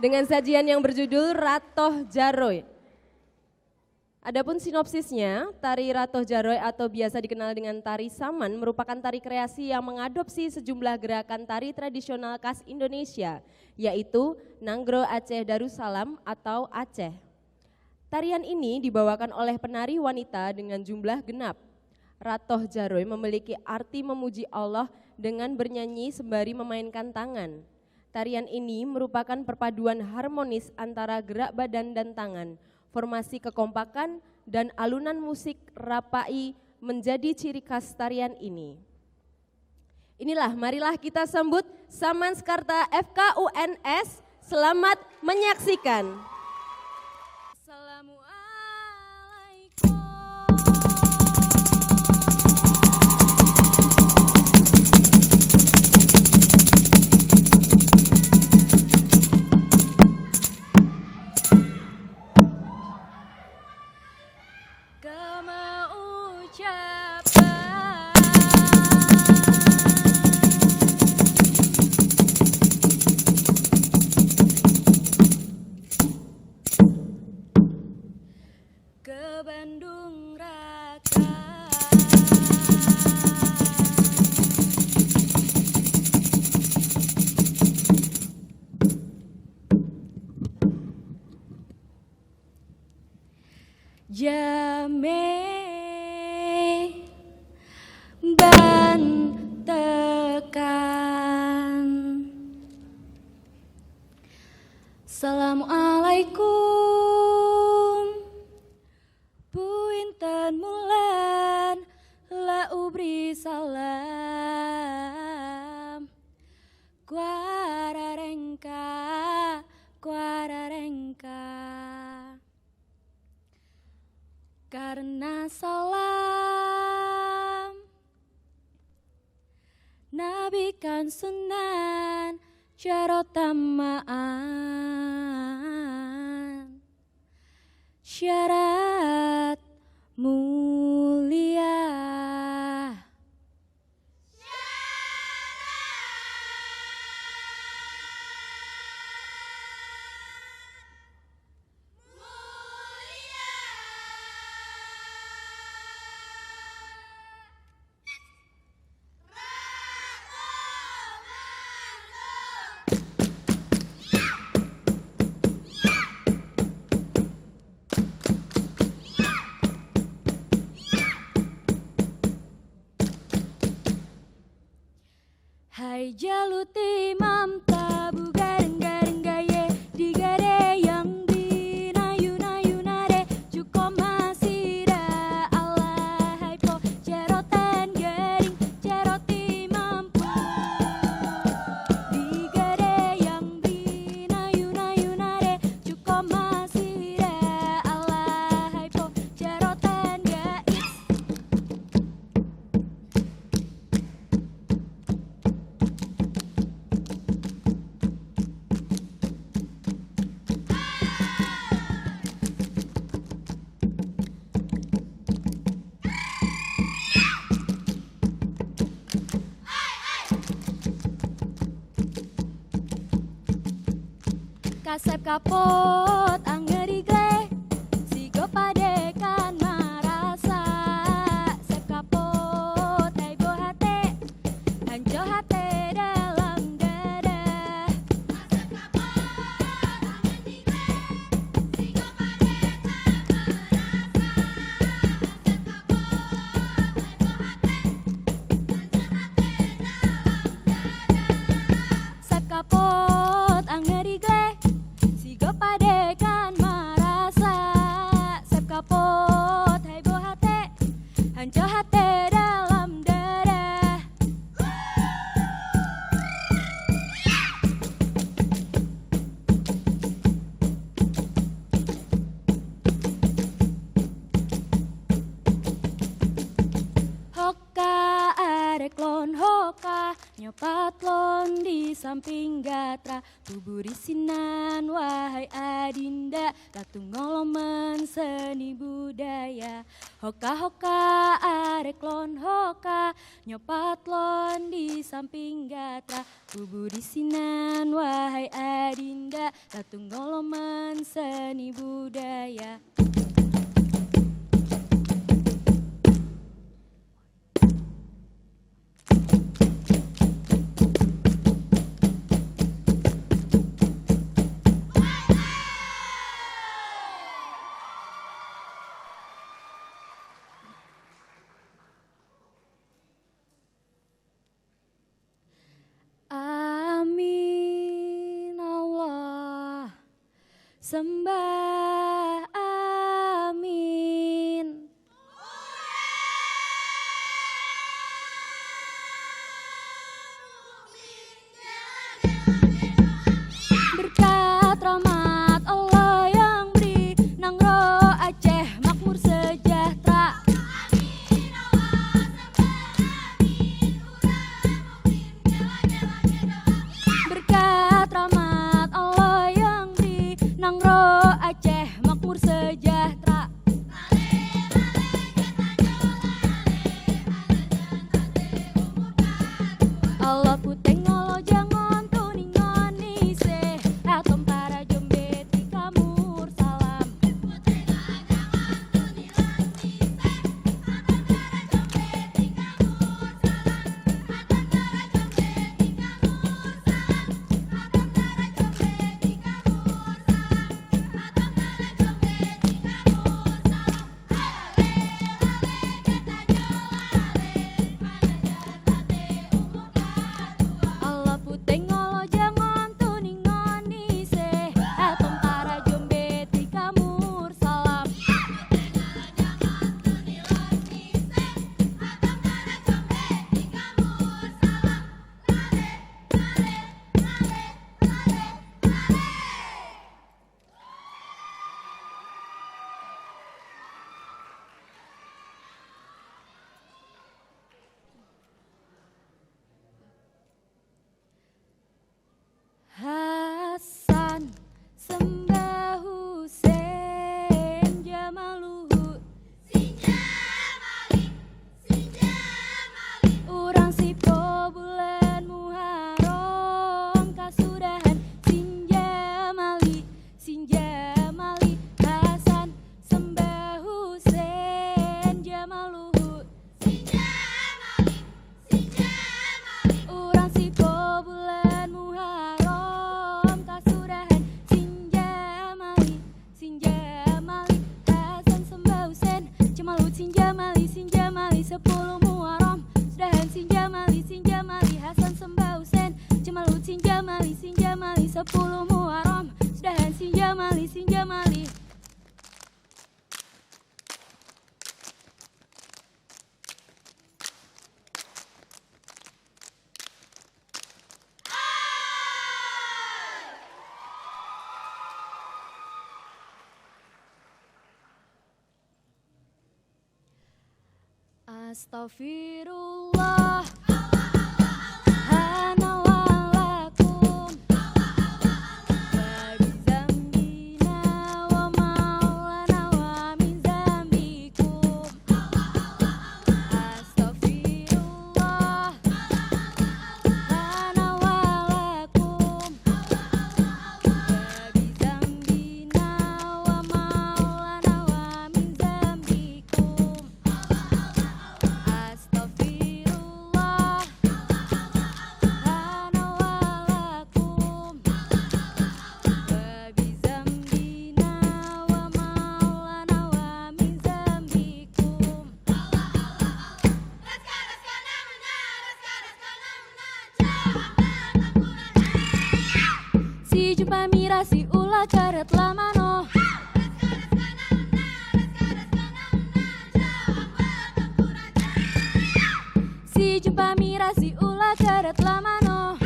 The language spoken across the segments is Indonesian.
dengan sajian yang berjudul Ratoh Jaroy. Adapun sinopsisnya, tari Ratoh Jaroy atau biasa dikenal dengan tari Saman merupakan tari kreasi yang mengadopsi sejumlah gerakan tari tradisional khas Indonesia, yaitu Nanggro Aceh Darussalam atau Aceh. Tarian ini dibawakan oleh penari wanita dengan jumlah genap. Ratoh Jaroy memiliki arti memuji Allah dengan bernyanyi sembari memainkan tangan. Tarian ini merupakan perpaduan harmonis antara gerak badan dan tangan. Formasi kekompakan dan alunan musik rapai menjadi ciri khas tarian ini. Inilah, marilah kita sambut Samanskarta FKUNS. Selamat menyaksikan. Assalamualaikum. Ke Bandung Raka, Jame ban tekan. Assalamualaikum. Puinten mulan la ubri salam. Kuararengka, kuararengka. Karena salam Nabi kan sunan carotamaan syarat mulia. Hai jaluti mam tabu gareng-gareng gaye di gare yang di nayu-nayu nare cukup masira Allah hai po cerotan garing ceroti mampu di gare yang di nayu-nayu nare cukup masira Allah hai po cerotan gais. Kasep kapot anggeri gle sigo padekan marasa sep kapot hai bo hate hanjo hate dalam dada. Kasep kapot anggeri gle sigo padekan marasa sep kapot anggeri gle sigo padekan marasa sep kapot hai bo hate hanjo hate dalam dada. Hoka arek lon hoka nyopat lon di samping gatra, buburi sinan wahai adinda, latung ngolomen seni budaya. Hoka hoka arek lon hoka, nyopat lon di samping gatra, buburi sinan wahai adinda, latung ngolomen seni budaya. Amin Allah sembah amin. Berkat rahmat Allah yang beri, Nangro Aceh makmur sejahtera. Berkat rahmat Allah yang beri, Nangro Aceh makmur sejahtera. Allah puteng ngolo jangan tuningan nise, atom para jombe ti kamur salam. Allah puteng ngolo jangan tuningan nise, atom para jombe ti kamur salam. Hasan Sembah Hussein Jamaluhu urang sipo bulan Muharram kasudahan Sinjamali Hasan Sembah Hussein Jamaluhu urang sipo bulan Muharram kasudahan Sinjamali Hasan Sembah Hussein Jamaluhu Sinjamali 10 Muharram sudahan Sinjamali Hasan Sembah Hussein Jamaluhu Sinjamali 10 Muharram sudahan Sinjamali. Astaghfirullah hanawalakum wa bizambina wa maulana wa min zambikum. Astaghfirullah hanawalakum wa bizambina wa maulana wa min zambikum. Astaghfirullah hanawalakum wa bizambina wa maulana wa min zambikum. Si jumpa mira si ulah karet lamano, si jumpa mira si ulah karet lamano.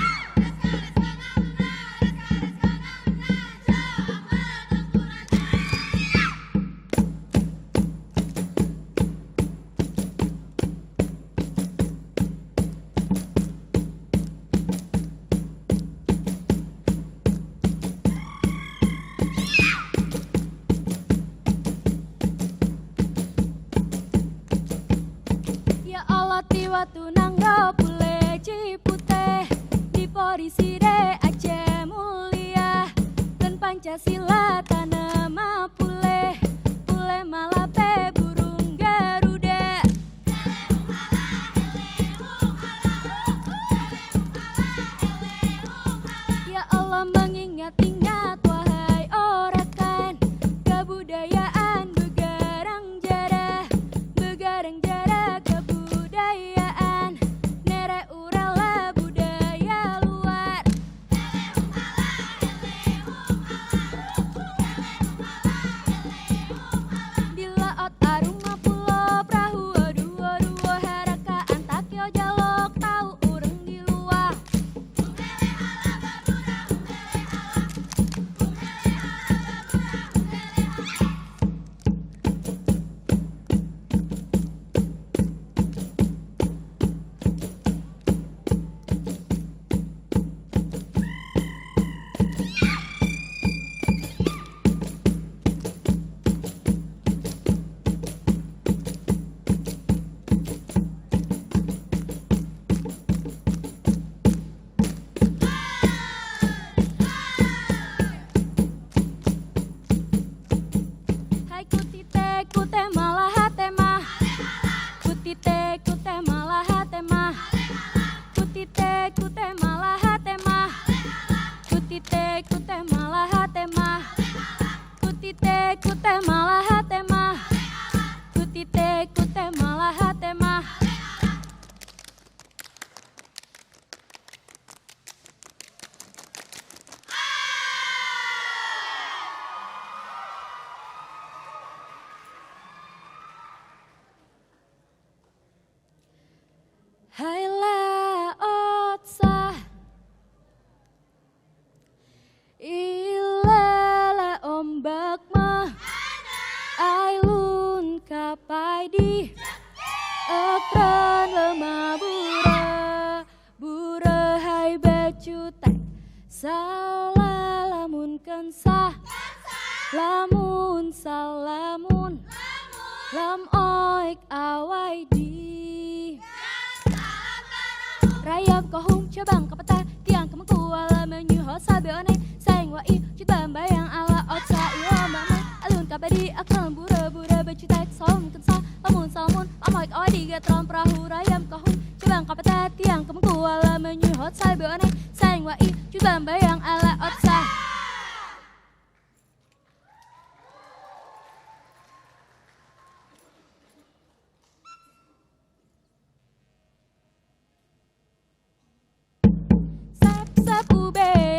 di waktu nanggo pule Cipute di porisi de Aceh mulia dan Pancasila tanama pule malape burung Garuda. Ya Allah mengingat-ingat wahai orakan kebudayaan begarang jara kebudayaan nere urala budaya luar. Di laut arunga pulau perahu aduh harakaan takyo jalok tahu urang di luar. Hai kutite malah hatema kutite malah hatema kutite malah hatema kutite malah hatema kutite malah hatema kutite malah hatema. Hai laot sah ilala ombak mah ailun kapai di ekran lemah bura hai becutek salah lamun kensah lamun salamun lam oik awai di rayap kohum cabang kapata tiang kemengku ala menyuhot sabe one sayang wa i cita bayang ala otsa ilo mama alun kabadi akal bura becutek som kensa lamun salmun amoik awadi gatron perahu rayap kohum cabang kapata tiang kemengku ala menyuhot sabe one sayang wa i cita bayang ala otsa. Sap ube